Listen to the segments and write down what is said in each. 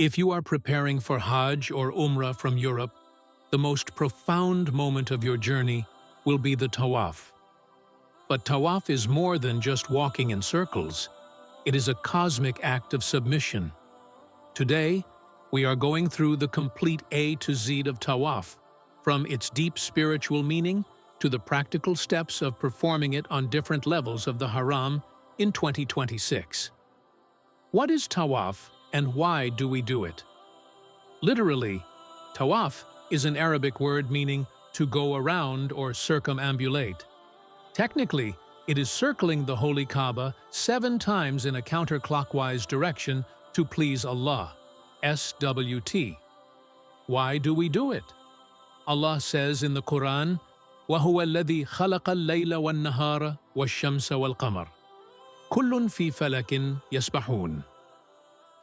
If you are preparing for Hajj or Umrah from Europe, the most profound moment of your journey will be the Tawaf. But Tawaf is more than just walking in circles. It is a cosmic act of submission. Today, we are going through the complete A to Z of Tawaf, from its deep spiritual meaning to the practical steps of performing it on different levels of the Haram in 2026. What is Tawaf and why do we do it? Literally, Tawaf is an Arabic word meaning to go around or circumambulate. Technically, it is circling the Holy Kaaba 7 times in a counterclockwise direction to please Allah, SWT. Why do we do it? Allah says in the Quran, وَهُوَ الَّذِي خَلَقَ اللَّيْلَ وَالنَّهَارَ وَالشَّمْسَ وَالْقَمَرَ كُلٌّ فِي فَلَكٍ يَسْبَحُونَ.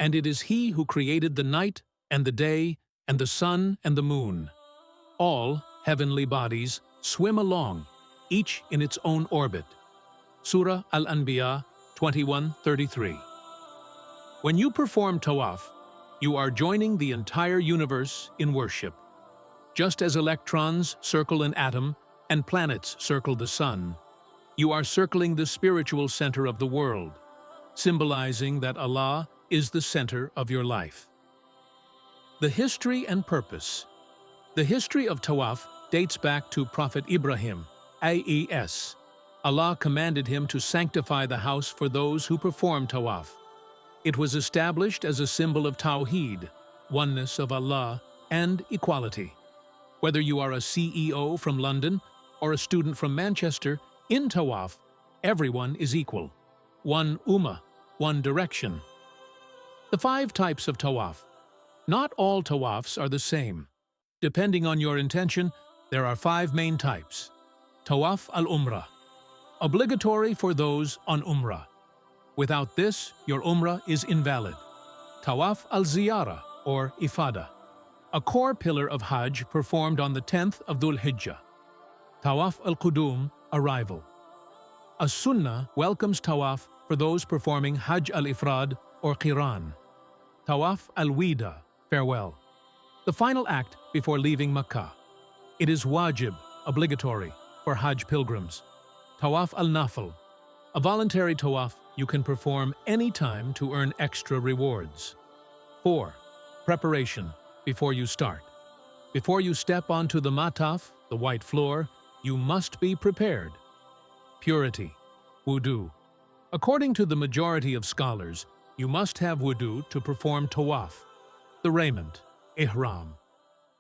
And it is He who created the night and the day and the sun and the moon. All heavenly bodies swim along, each in its own orbit. Surah Al-Anbiya 21:33. When you perform Tawaf, you are joining the entire universe in worship. Just as electrons circle an atom and planets circle the sun, you are circling the spiritual center of the world, symbolizing that Allah is the center of your life. The history and purpose. The history of Tawaf dates back to Prophet Ibrahim, a.s. Allah commanded him to sanctify the house for those who perform Tawaf. It was established as a symbol of Tawheed, oneness of Allah, and equality. Whether you are a CEO from London or a student from Manchester, in Tawaf, everyone is equal. One ummah, one direction. The 5 types of Tawaf. Not all Tawafs are the same. Depending on your intention, there are 5 main types. Tawaf al-Umrah. Obligatory for those on Umrah. Without this, your Umrah is invalid. Tawaf al-Ziyarah or Ifada. A core pillar of Hajj performed on the 10th of Dhul Hijjah. Tawaf al-Qudum, arrival. A Sunnah welcomes Tawaf for those performing Hajj al-Ifrad or Qiran. Tawaf al-Wida, farewell. The final act before leaving Makkah. It is wajib, obligatory, for Hajj pilgrims. Tawaf al-Nafil, a voluntary tawaf you can perform any time to earn extra rewards. 4. Preparation, before you start. Before you step onto the mataf, the white floor, you must be prepared. Purity, wudu. According to the majority of scholars, you must have wudu to perform tawaf. The raiment, ihram.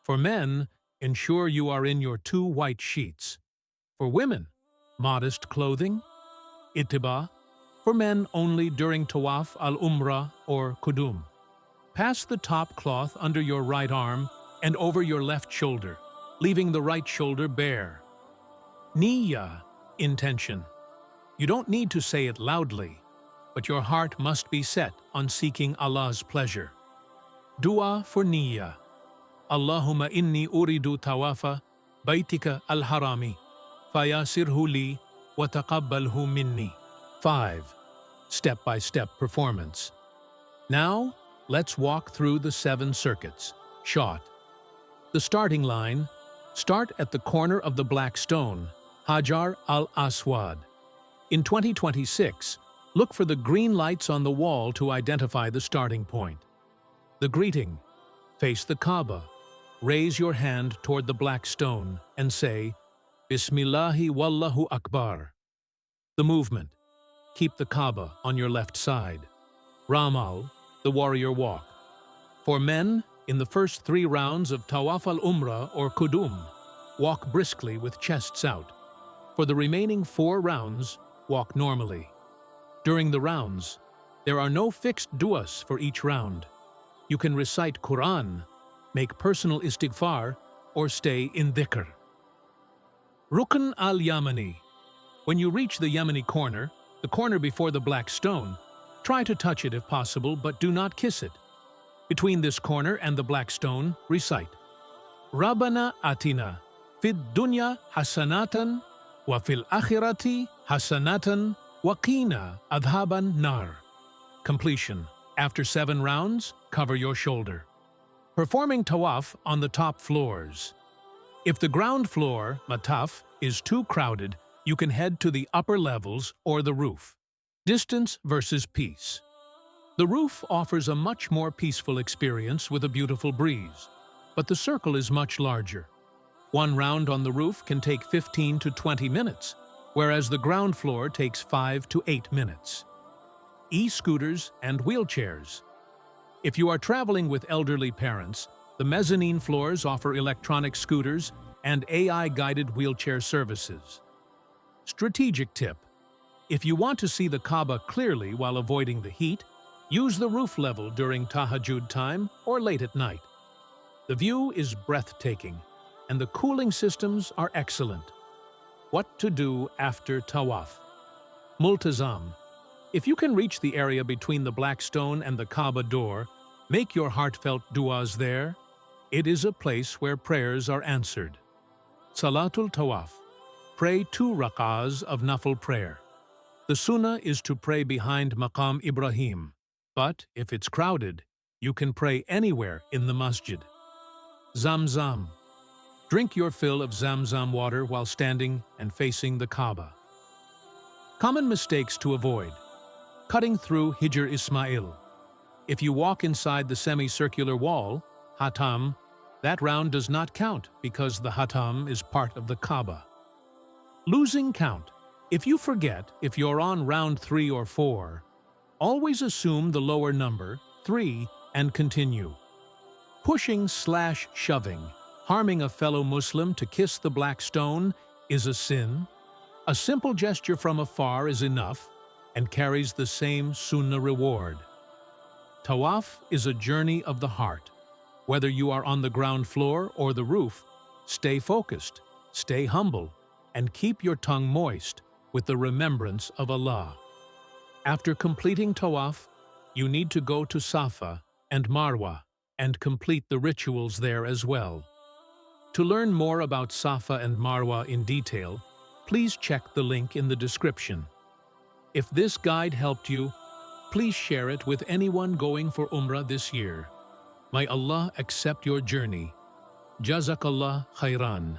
For men, ensure you are in your 2 white sheets. For women, modest clothing. Ittiba, for men only during Tawaf al-Umrah or Qudum. Pass the top cloth under your right arm and over your left shoulder, leaving the right shoulder bare. Niyyah, intention. You don't need to say it loudly, but your heart must be set on seeking Allah's pleasure. Dua for niyyah. Allahumma inni uridu tawafa baytika al-harami, fayasirhu li wa taqabbalhu minni. 5. Step-by-step performance. Now, let's walk through the 7 circuits. Shot. The starting line. Start at the corner of the black stone, Hajar al-Aswad. In 2026, look for the green lights on the wall to identify the starting point. The greeting. Face the Kaaba. Raise your hand toward the black stone and say, Bismillahi wallahu akbar. The movement. Keep the Kaaba on your left side. Ramal, the warrior walk. For men, in the first 3 rounds of Tawaf al-Umrah or Qudum, walk briskly with chests out. For the remaining 4 rounds, walk normally. During the rounds, there are no fixed du'as for each round. You can recite Quran, make personal istighfar, or stay in dhikr. Rukn al-Yamani. When you reach the Yemeni corner, the corner before the black stone, try to touch it if possible, but do not kiss it. Between this corner and the black stone, recite, Rabbana atina, fid dunya hasanatan, wa fil akhirati hasanatan, wa qina adhaban nar. Completion. After 7 rounds, cover your shoulder. Performing tawaf on the top floors. If the ground floor, mataf, is too crowded, you can head to the upper levels or the roof. Distance versus peace. The roof offers a much more peaceful experience with a beautiful breeze, but the circle is much larger. 1 round on the roof can take 15 to 20 minutes, whereas the ground floor takes 5 to 8 minutes. E-scooters and wheelchairs. If you are traveling with elderly parents, the mezzanine floors offer electronic scooters and AI-guided wheelchair services. Strategic tip: if you want to see the Kaaba clearly while avoiding the heat, use the roof level during tahajjud time or late at night. The view is breathtaking, and the cooling systems are excellent. What to do after tawaf? Multazam. If you can reach the area between the black stone and the Kaaba door, make your heartfelt du'as there. It is a place where prayers are answered. Salatul Tawaf. Pray 2 rak'ahs of nafil prayer. The sunnah is to pray behind Maqam Ibrahim, but if it's crowded, you can pray anywhere in the masjid. Zamzam. Drink your fill of Zamzam water while standing and facing the Kaaba. Common mistakes to avoid. Cutting through Hijr Ismail. If you walk inside the semicircular wall, hatam, that round does not count because the hatam is part of the Kaaba. Losing count. If you forget if you're on round 3 or 4, always assume the lower number, 3, and continue. Pushing/shoving. Harming a fellow Muslim to kiss the black stone is a sin. A simple gesture from afar is enough and carries the same sunnah reward. Tawaf is a journey of the heart. Whether you are on the ground floor or the roof, stay focused, stay humble, and keep your tongue moist with the remembrance of Allah. After completing tawaf, you need to go to Safa and Marwa and complete the rituals there as well. To learn more about Safa and Marwa in detail, please check the link in the description. If this guide helped you, please share it with anyone going for Umrah this year. May Allah accept your journey. Jazakallah khairan.